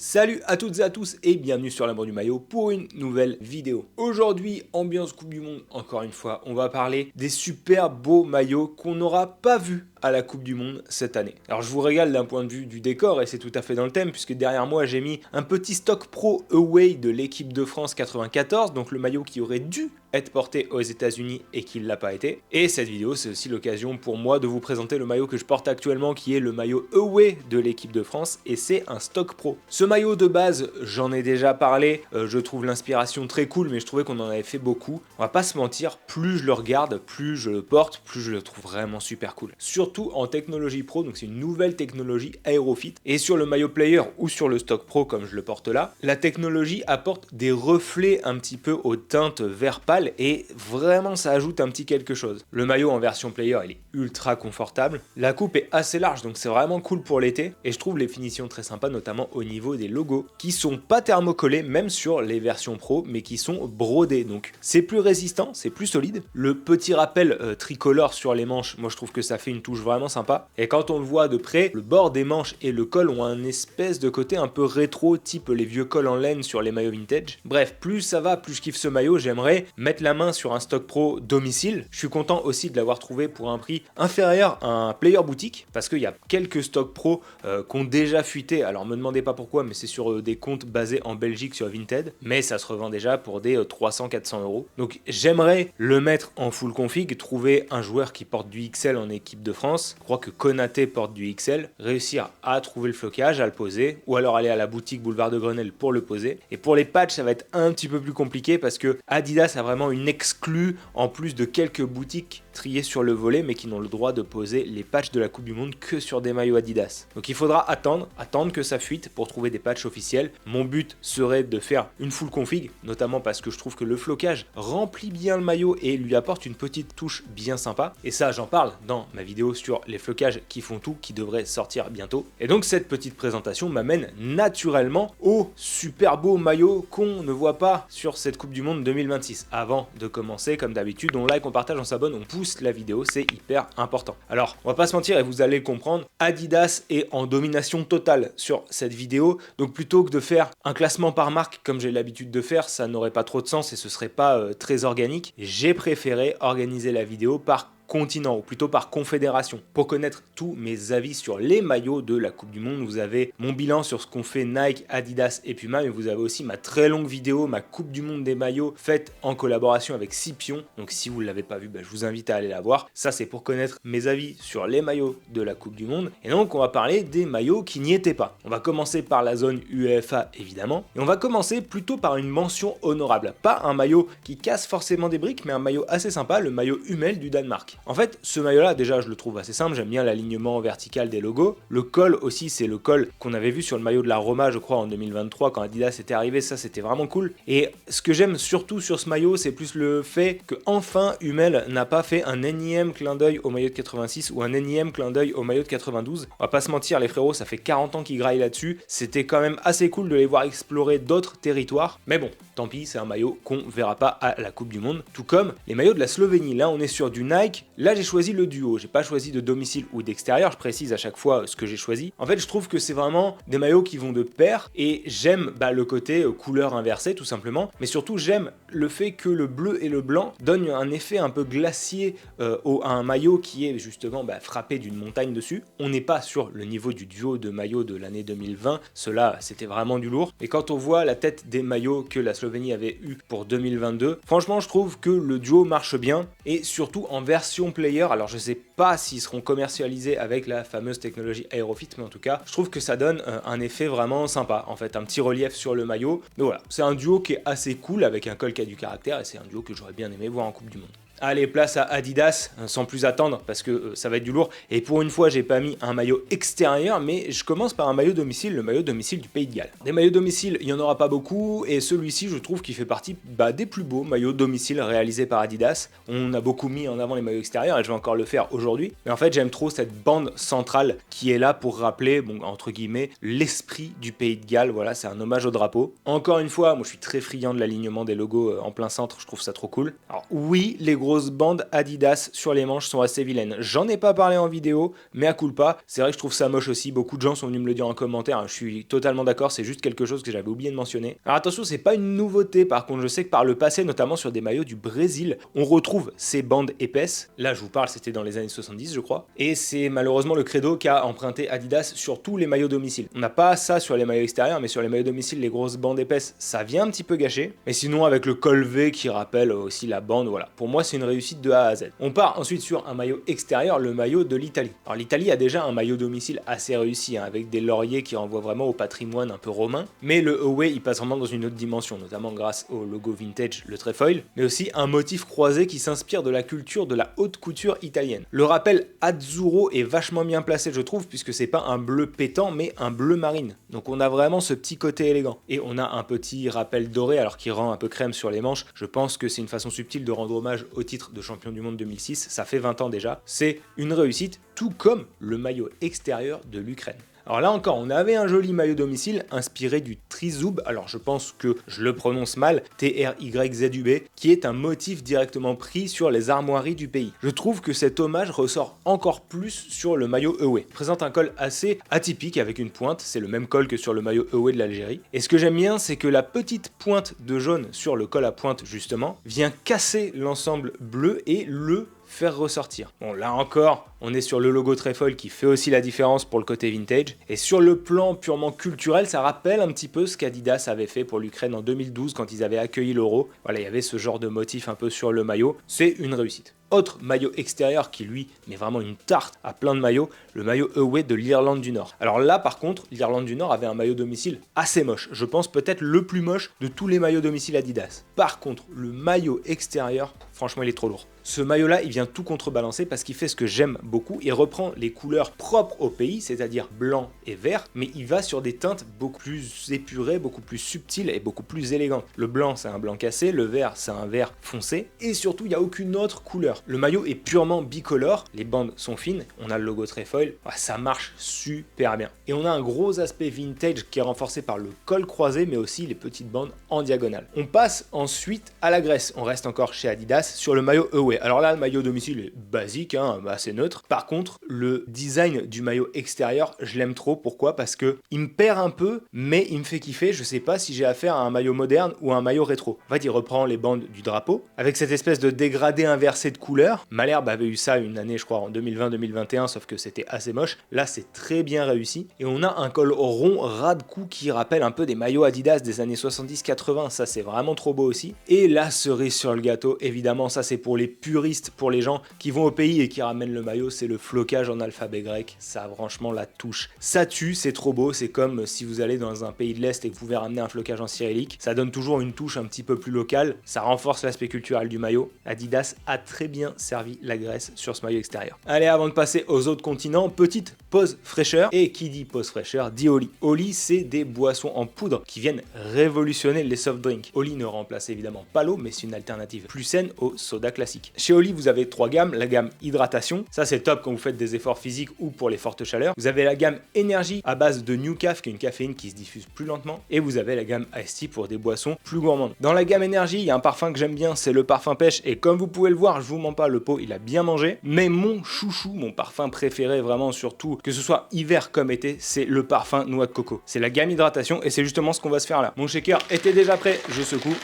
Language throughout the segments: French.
Salut à toutes et à tous et bienvenue sur l'amour du maillot pour une nouvelle vidéo. Aujourd'hui, ambiance Coupe du Monde, encore une fois, on va parler des super beaux maillots qu'on n'aura pas vus à la Coupe du Monde cette année. Alors je vous régale d'un point de vue du décor et c'est tout à fait dans le thème puisque derrière moi j'ai mis un petit stock pro away de l'équipe de France 94, donc le maillot qui aurait dû être porté aux États-Unis et qui ne l'a pas été. Et cette vidéo c'est aussi l'occasion pour moi de vous présenter le maillot que je porte actuellement qui est le maillot away de l'équipe de France et c'est un stock pro. Ce maillot de base, j'en ai déjà parlé, je trouve l'inspiration très cool mais je trouvais qu'on en avait fait beaucoup. On va pas se mentir, plus je le regarde, plus je le porte, plus je le trouve vraiment super cool. Surtout en technologie pro, donc c'est une nouvelle technologie Aerofit. Et sur le maillot player ou sur le stock pro comme je le porte là, la technologie apporte des reflets un petit peu aux teintes vert pâle et vraiment ça ajoute un petit quelque chose. Le maillot en version player il est ultra confortable, la coupe est assez large donc c'est vraiment cool pour l'été et je trouve les finitions très sympas notamment au niveau des logos qui sont pas thermocollés même sur les versions pro mais qui sont brodés, donc c'est plus résistant, c'est plus solide. Le petit rappel tricolore sur les manches, moi je trouve que ça fait une touche vraiment sympa et quand on le voit de près, le bord des manches et le col ont un espèce de côté un peu rétro type les vieux cols en laine sur les maillots vintage. Bref, plus ça va, plus je kiffe ce maillot, j'aimerais mettre la main sur un stock pro domicile. Je suis content aussi de l'avoir trouvé pour un prix inférieur à un player boutique parce qu'il y a quelques stocks pro qui ont déjà fuité, alors me demandez pas pourquoi mais c'est sur des comptes basés en Belgique sur Vinted, mais ça se revend déjà pour des 300-400 euros. Donc j'aimerais le mettre en full config, trouver un joueur qui porte du XL en équipe de France. Je crois que Konaté porte du XL, réussir à trouver le flocage, à le poser, ou alors aller à la boutique Boulevard de Grenelle pour le poser. Et pour les patchs, ça va être un petit peu plus compliqué parce que Adidas a vraiment une exclue en plus de quelques boutiques triées sur le volet, mais qui n'ont le droit de poser les patchs de la Coupe du Monde que sur des maillots Adidas. Donc il faudra attendre que ça fuite pour trouver des patchs officiels. Mon but serait de faire une full config, notamment parce que je trouve que le flocage remplit bien le maillot et lui apporte une petite touche bien sympa. Et ça, j'en parle dans ma vidéo sur les flocages qui font tout, qui devrait sortir bientôt. Et donc cette petite présentation m'amène naturellement au super beau maillot qu'on ne voit pas sur cette Coupe du Monde 2026. Avant de commencer, comme d'habitude, on like, on partage, on s'abonne, on pousse la vidéo, c'est hyper important. Alors, on va pas se mentir et vous allez le comprendre, Adidas est en domination totale sur cette vidéo, donc plutôt que de faire un classement par marque comme j'ai l'habitude de faire, ça n'aurait pas trop de sens et ce serait pas très organique. J'ai préféré organiser la vidéo par continent ou plutôt par confédération. Pour connaître tous mes avis sur les maillots de la Coupe du Monde, vous avez mon bilan sur ce qu'ont fait Nike, Adidas et Puma, mais vous avez aussi ma très longue vidéo, ma Coupe du Monde des maillots faite en collaboration avec Scipion. Donc si vous ne l'avez pas vu, je vous invite à aller la voir. Ça c'est pour connaître mes avis sur les maillots de la Coupe du Monde. Et donc on va parler des maillots qui n'y étaient pas. On va commencer par la zone UEFA évidemment. Et on va commencer plutôt par une mention honorable. Pas un maillot qui casse forcément des briques, mais un maillot assez sympa, le maillot Hummel du Danemark. En fait, ce maillot-là, déjà, je le trouve assez simple. J'aime bien l'alignement vertical des logos. Le col aussi, c'est le col qu'on avait vu sur le maillot de la Roma, je crois, en 2023, quand Adidas était arrivé. Ça, c'était vraiment cool. Et ce que j'aime surtout sur ce maillot, c'est plus le fait que enfin Hummel n'a pas fait un énième clin d'œil au maillot de 86 ou un énième clin d'œil au maillot de 92. On va pas se mentir, les frérots, ça fait 40 ans qu'ils graillent là-dessus. C'était quand même assez cool de les voir explorer d'autres territoires. Mais bon, tant pis, c'est un maillot qu'on verra pas à la Coupe du Monde. Tout comme les maillots de la Slovénie. Là, on est sur du Nike. Là, j'ai choisi le duo. J'ai pas choisi de domicile ou d'extérieur. Je précise à chaque fois ce que j'ai choisi. En fait, je trouve que c'est vraiment des maillots qui vont de pair et j'aime le côté couleur inversée tout simplement. Mais surtout, j'aime le fait que le bleu et le blanc donnent un effet un peu glacier à un maillot qui est justement frappé d'une montagne dessus. On n'est pas sur le niveau du duo de maillots de l'année 2020. Cela, c'était vraiment du lourd. Et quand on voit la tête des maillots que la Slovénie avait eu pour 2022, franchement, je trouve que le duo marche bien et surtout en version player. Alors je sais pas s'ils seront commercialisés avec la fameuse technologie Aerofit, mais en tout cas je trouve que ça donne un effet vraiment sympa, en fait un petit relief sur le maillot. Mais voilà, c'est un duo qui est assez cool avec un col qui a du caractère et c'est un duo que j'aurais bien aimé voir en Coupe du Monde. Allez, place à Adidas, sans plus attendre, parce que ça va être du lourd. Et pour une fois, j'ai pas mis un maillot extérieur, mais je commence par un maillot domicile, le maillot domicile du Pays de Galles. Des maillots domicile, il y en aura pas beaucoup, et celui-ci, je trouve qu'il fait partie des plus beaux maillots domicile réalisés par Adidas. On a beaucoup mis en avant les maillots extérieurs, et je vais encore le faire aujourd'hui. Mais en fait, j'aime trop cette bande centrale qui est là pour rappeler, entre guillemets, l'esprit du Pays de Galles. Voilà, c'est un hommage au drapeau. Encore une fois, moi je suis très friand de l'alignement des logos en plein centre, je trouve ça trop cool. Alors oui, les gros grosses bandes Adidas sur les manches sont assez vilaines. J'en ai pas parlé en vidéo, mais à culpa, c'est vrai que je trouve ça moche aussi. Beaucoup de gens sont venus me le dire en commentaire, je suis totalement d'accord, c'est juste quelque chose que j'avais oublié de mentionner. Alors attention, c'est pas une nouveauté, par contre je sais que par le passé, notamment sur des maillots du Brésil, on retrouve ces bandes épaisses. Là je vous parle, c'était dans les années 70 je crois, et c'est malheureusement le credo qu'a emprunté Adidas sur tous les maillots domicile. On n'a pas ça sur les maillots extérieurs, mais sur les maillots domicile, les grosses bandes épaisses, ça vient un petit peu gâcher. Mais sinon avec le col V qui rappelle aussi la bande, voilà, pour moi c'est une réussite de A à Z. On part ensuite sur un maillot extérieur, le maillot de l'Italie. Alors l'Italie a déjà un maillot domicile assez réussi, hein, avec des lauriers qui renvoient vraiment au patrimoine un peu romain, mais le away il passe vraiment dans une autre dimension, notamment grâce au logo vintage, le trefoil, mais aussi un motif croisé qui s'inspire de la culture de la haute couture italienne. Le rappel Azzurro est vachement bien placé je trouve, puisque c'est pas un bleu pétant mais un bleu marine, donc on a vraiment ce petit côté élégant, et on a un petit rappel doré alors qui rend un peu crème sur les manches. Je pense que c'est une façon subtile de rendre hommage au titre de champion du monde 2006, ça fait 20 ans déjà, c'est une réussite, tout comme le maillot extérieur de l'Ukraine. Alors là encore, on avait un joli maillot domicile inspiré du Trizoub, alors je pense que je le prononce mal, T-R-Y-Z-U-B, qui est un motif directement pris sur les armoiries du pays. Je trouve que cet hommage ressort encore plus sur le maillot away. Il présente un col assez atypique avec une pointe, c'est le même col que sur le maillot away de l'Algérie. Et ce que j'aime bien, c'est que la petite pointe de jaune sur le col à pointe justement, vient casser l'ensemble bleu et le faire ressortir. Bon là encore, on est sur le logo trefoil qui fait aussi la différence pour le côté vintage, et sur le plan purement culturel, ça rappelle un petit peu ce qu'Adidas avait fait pour l'Ukraine en 2012 quand ils avaient accueilli l'Euro. Voilà, il y avait ce genre de motif un peu sur le maillot, c'est une réussite. Autre maillot extérieur qui lui met vraiment une tarte à plein de maillots, le maillot away de l'Irlande du Nord. Alors là par contre, l'Irlande du Nord avait un maillot domicile assez moche, je pense peut-être le plus moche de tous les maillots domicile Adidas. Par contre, le maillot extérieur, franchement il est trop lourd. Ce maillot là il vient tout contrebalancer parce qu'il fait ce que j'aime beaucoup, il reprend les couleurs propres au pays, c'est-à-dire blanc et vert, mais il va sur des teintes beaucoup plus épurées, beaucoup plus subtiles et beaucoup plus élégantes. Le blanc c'est un blanc cassé, le vert c'est un vert foncé, et surtout il n'y a aucune autre couleur. Le maillot est purement bicolore, les bandes sont fines, on a le logo trefoil, ça marche super bien. Et on a un gros aspect vintage qui est renforcé par le col croisé mais aussi les petites bandes en diagonale. On passe ensuite à la graisse, on reste encore chez Adidas sur le maillot away. Alors là le maillot domicile est basique, assez neutre. Par contre le design du maillot extérieur je l'aime trop, pourquoi? Parce que il me perd un peu mais il me fait kiffer, je sais pas si j'ai affaire à un maillot moderne ou à un maillot rétro. En fait il reprend les bandes du drapeau avec cette espèce de dégradé inversé de couleurs. Malherbe avait eu ça une année je crois en 2020-2021 sauf que c'était assez moche, là c'est très bien réussi et on a un col rond ras de cou qui rappelle un peu des maillots Adidas des années 70-80, ça c'est vraiment trop beau aussi. Et la cerise sur le gâteau, évidemment ça c'est pour les puristes, pour les gens qui vont au pays et qui ramènent le maillot, c'est le flocage en alphabet grec, ça franchement la touche, ça tue, c'est trop beau, c'est comme si vous allez dans un pays de l'Est et que vous pouvez ramener un flocage en cyrillique, ça donne toujours une touche un petit peu plus locale, ça renforce l'aspect culturel du maillot. Adidas a très bien servi la Grèce sur ce maillot extérieur. Allez, avant de passer aux autres continents, petite pause fraîcheur, et qui dit pause fraîcheur dit Oli. Oli c'est des boissons en poudre qui viennent révolutionner les soft drinks. Oli ne remplace évidemment pas l'eau mais c'est une alternative plus saine au soda classique. Chez Oli vous avez trois gammes, la gamme hydratation, ça c'est top quand vous faites des efforts physiques ou pour les fortes chaleurs. Vous avez la gamme énergie à base de New Caf qui est une caféine qui se diffuse plus lentement, et vous avez la gamme Iced Tea pour des boissons plus gourmandes. Dans la gamme énergie, il y a un parfum que j'aime bien, c'est le parfum pêche, et comme vous pouvez le voir, je vous mens pas, le pot il a bien mangé, mais mon chouchou, mon parfum préféré vraiment surtout, que ce soit hiver comme été, c'est le parfum noix de coco. C'est la gamme hydratation et c'est justement ce qu'on va se faire là. Mon shaker était déjà prêt, je secoue.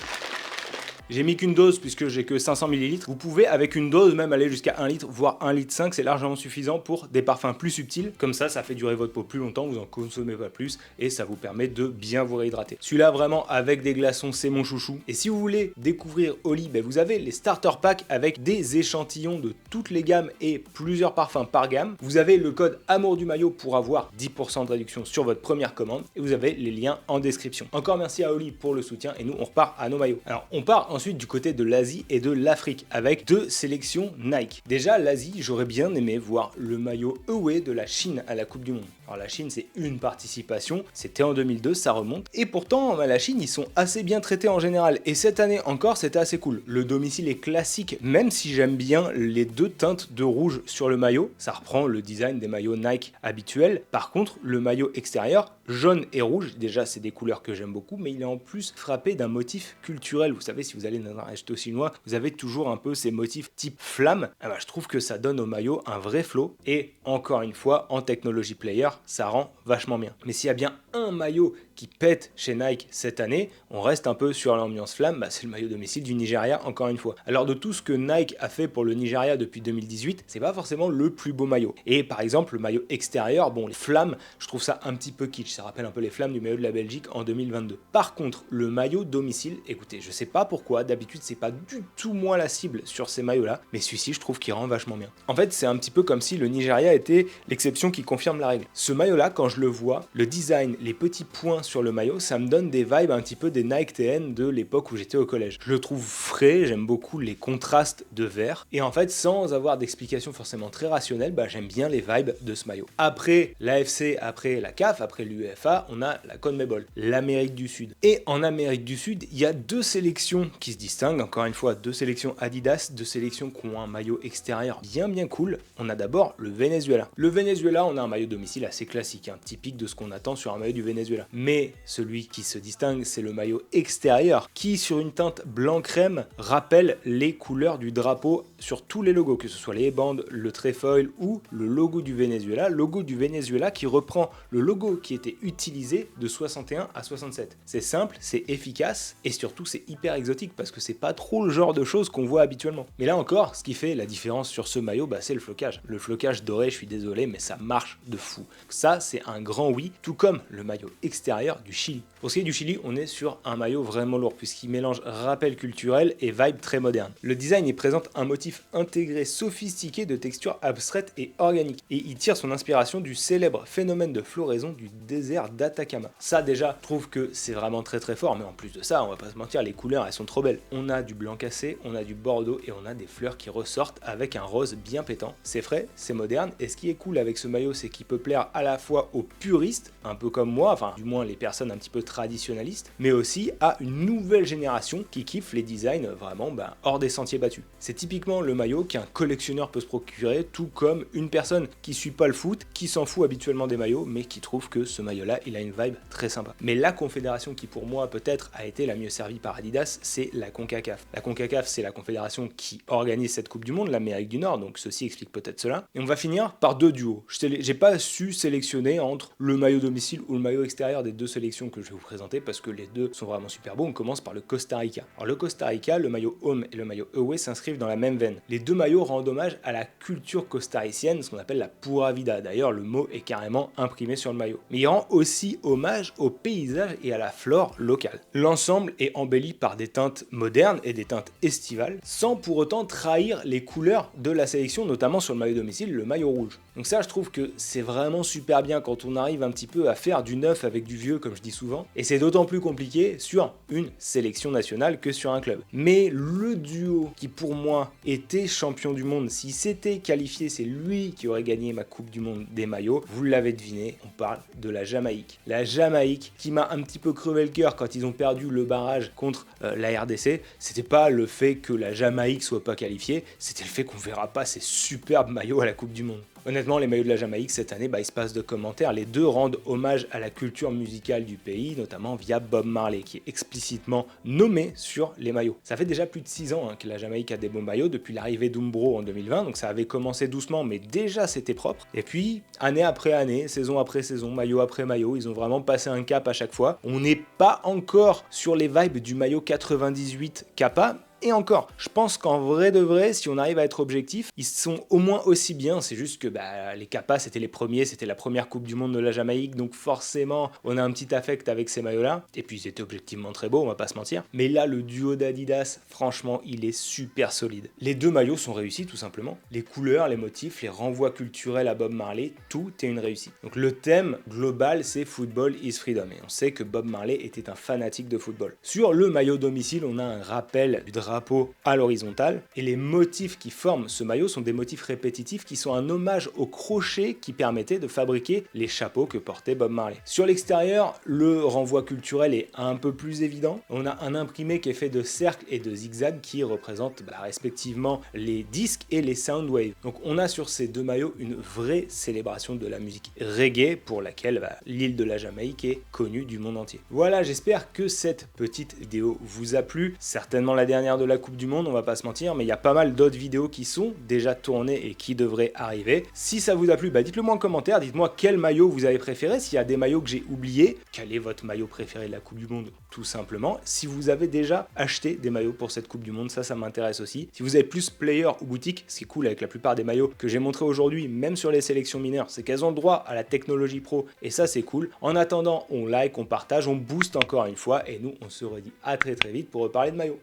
J'ai mis qu'une dose puisque j'ai que 500 ml. Vous pouvez avec une dose même aller jusqu'à 1 litre, voire 1,5 litre, c'est largement suffisant pour des parfums plus subtils. Comme ça fait durer votre peau plus longtemps, vous en consommez pas plus et ça vous permet de bien vous réhydrater. Celui-là vraiment avec des glaçons, c'est mon chouchou. Et si vous voulez découvrir Oli, vous avez les starter packs avec des échantillons de toutes les gammes et plusieurs parfums par gamme. Vous avez le code Amour du maillot pour avoir 10% de réduction sur votre première commande et vous avez les liens en description. Encore merci à Oli pour le soutien et nous on repart à nos maillots. Alors on part ensuite du côté de l'Asie et de l'Afrique avec deux sélections Nike. Déjà l'Asie, j'aurais bien aimé voir le maillot away de la Chine à la Coupe du Monde. Alors la Chine, c'est une participation, c'était en 2002, ça remonte. Et pourtant, la Chine, ils sont assez bien traités en général. Et cette année encore, c'était assez cool. Le domicile est classique, même si j'aime bien les deux teintes de rouge sur le maillot. Ça reprend le design des maillots Nike habituels. Par contre, le maillot extérieur, jaune et rouge, déjà c'est des couleurs que j'aime beaucoup, mais il est en plus frappé d'un motif culturel. Vous savez, si vous allez dans un resto chinois, vous avez toujours un peu ces motifs type flamme. Je trouve que ça donne au maillot un vrai flow. Et encore une fois, en technology player, ça rend vachement bien. Mais s'il y a bien un maillot qui pète chez Nike cette année, on reste un peu sur l'ambiance flamme, c'est le maillot domicile du Nigeria encore une fois. Alors de tout ce que Nike a fait pour le Nigeria depuis 2018, c'est pas forcément le plus beau maillot. Et par exemple le maillot extérieur, bon les flammes, je trouve ça un petit peu kitsch, ça rappelle un peu les flammes du maillot de la Belgique en 2022. Par contre le maillot domicile, écoutez, je sais pas pourquoi, d'habitude c'est pas du tout moi la cible sur ces maillots là, mais celui-ci je trouve qu'il rend vachement bien. En fait c'est un petit peu comme si le Nigeria était l'exception qui confirme la règle. Ce maillot là quand je le vois, le design, les petits points sur le maillot, ça me donne des vibes un petit peu des Nike TN de l'époque où j'étais au collège. Je le trouve frais, j'aime beaucoup les contrastes de vert, et en fait sans avoir d'explication forcément très rationnelle, j'aime bien les vibes de ce maillot. Après l'AFC, après la CAF, après l'UEFA, on a la CONMEBOL, l'Amérique du Sud. Et en Amérique du Sud, il y a deux sélections qui se distinguent, encore une fois, deux sélections Adidas, deux sélections qui ont un maillot extérieur bien cool. On a d'abord le Venezuela. Le Venezuela, on a un maillot domicile assez classique, typique de ce qu'on attend sur un maillot du Venezuela. Mais celui qui se distingue, c'est le maillot extérieur, qui sur une teinte blanc-crème rappelle les couleurs du drapeau sur tous les logos, que ce soit les bandes, le trefoil ou le logo du Venezuela qui reprend le logo qui était utilisé de 61 à 67. C'est simple, c'est efficace et surtout c'est hyper exotique parce que c'est pas trop le genre de choses qu'on voit habituellement. Mais là encore, ce qui fait la différence sur ce maillot, c'est le flocage. Le flocage doré, je suis désolé, mais ça marche de fou. Ça, c'est un grand oui, tout comme le maillot extérieur du Chili. Pour ce qui est du Chili, on est sur un maillot vraiment lourd puisqu'il mélange rappel culturel et vibe très moderne. Le design y présente un motif intégré sophistiqué de texture abstraite et organique et il tire son inspiration du célèbre phénomène de floraison du désert d'Atacama. Ça déjà, je trouve que c'est vraiment très fort, mais en plus de ça, on va pas se mentir, les couleurs elles sont trop belles. On a du blanc cassé, on a du bordeaux et on a des fleurs qui ressortent avec un rose bien pétant. C'est frais, c'est moderne et ce qui est cool avec ce maillot, c'est qu'il peut plaire à la fois aux puristes, un peu comme moi, enfin du moins les personnes un petit peu traditionnalistes, mais aussi à une nouvelle génération qui kiffe les designs vraiment hors des sentiers battus. C'est typiquement le maillot qu'un collectionneur peut se procurer, tout comme une personne qui suit pas le foot, qui s'en fout habituellement des maillots, mais qui trouve que ce maillot-là, il a une vibe très sympa. Mais la confédération qui pour moi peut-être a été la mieux servie par Adidas, c'est la CONCACAF. La CONCACAF, c'est la confédération qui organise cette Coupe du Monde, l'Amérique du Nord, donc ceci explique peut-être cela. Et on va finir par deux duos. J'ai pas su sélectionner entre le maillot domicile ou le maillot extérieur des deux sélections que je vais vous présenter parce que les deux sont vraiment super beaux. On commence par le Costa Rica. Alors le Costa Rica, le maillot home et le maillot away s'inscrivent dans la même veine. Les deux maillots rendent hommage à la culture costaricienne, ce qu'on appelle la pura vida. D'ailleurs, le mot est carrément imprimé sur le maillot. Mais il rend aussi hommage au paysage et à la flore locale. L'ensemble est embelli par des teintes modernes et des teintes estivales, sans pour autant trahir les couleurs de la sélection, notamment sur le maillot domicile, le maillot rouge. Donc ça, je trouve que c'est vraiment super bien quand on arrive un petit peu à faire du neuf avec du vieux, comme je dis souvent, et c'est d'autant plus compliqué sur une sélection nationale que sur un club. Mais le duo qui pour moi était champion du monde, s'il s'était qualifié, c'est lui qui aurait gagné ma Coupe du Monde des maillots, vous l'avez deviné, on parle de la Jamaïque. La Jamaïque qui m'a un petit peu crevé le cœur quand ils ont perdu le barrage contre la RDC, c'était pas le fait que la Jamaïque soit pas qualifiée, c'était le fait qu'on verra pas ces superbes maillots à la Coupe du Monde. Honnêtement, les maillots de la Jamaïque cette année, il se passe de commentaires. Les deux rendent hommage à la culture musicale du pays, notamment via Bob Marley, qui est explicitement nommé sur les maillots. Ça fait déjà plus de 6 ans que la Jamaïque a des beaux maillots, depuis l'arrivée d'Umbro en 2020, donc ça avait commencé doucement, mais déjà c'était propre. Et puis, année après année, saison après saison, maillot après maillot, ils ont vraiment passé un cap à chaque fois. On n'est pas encore sur les vibes du maillot 98 Kappa, et encore, je pense qu'en vrai de vrai, si on arrive à être objectif, ils sont au moins aussi bien. C'est juste que les Kappa, c'était les premiers, c'était la première Coupe du Monde de la Jamaïque, donc forcément, on a un petit affect avec ces maillots-là. Et puis, ils étaient objectivement très beaux, on va pas se mentir. Mais là, le duo d'Adidas, franchement, il est super solide. Les deux maillots sont réussis, tout simplement. Les couleurs, les motifs, les renvois culturels à Bob Marley, tout est une réussite. Donc, le thème global, c'est Football is Freedom. Et on sait que Bob Marley était un fanatique de football. Sur le maillot domicile, on a un rappel du drapeau drapeau à l'horizontale. Et les motifs qui forment ce maillot sont des motifs répétitifs qui sont un hommage au crochet qui permettait de fabriquer les chapeaux que portait Bob Marley. Sur l'extérieur, le renvoi culturel est un peu plus évident. On a un imprimé qui est fait de cercles et de zigzags qui représentent respectivement les disques et les sound waves. Donc on a sur ces deux maillots une vraie célébration de la musique reggae pour laquelle l'île de la Jamaïque est connue du monde entier. Voilà, j'espère que cette petite vidéo vous a plu. Certainement la dernière de la Coupe du Monde, on va pas se mentir, mais il y a pas mal d'autres vidéos qui sont déjà tournées et qui devraient arriver. Si ça vous a plu, dites-le moi en commentaire, dites-moi quel maillot vous avez préféré, s'il y a des maillots que j'ai oubliés, quel est votre maillot préféré de la Coupe du Monde, tout simplement. Si vous avez déjà acheté des maillots pour cette Coupe du Monde, ça m'intéresse aussi. Si vous avez plus player ou boutique, ce qui est cool avec la plupart des maillots que j'ai montré aujourd'hui, même sur les sélections mineures, c'est qu'elles ont le droit à la technologie pro et ça c'est cool. En attendant, on like, on partage, on booste encore une fois et nous on se redit à très vite pour reparler de maillots.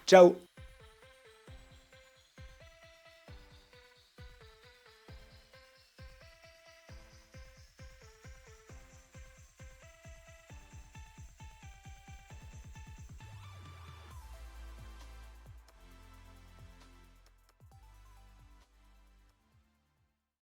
Ciao!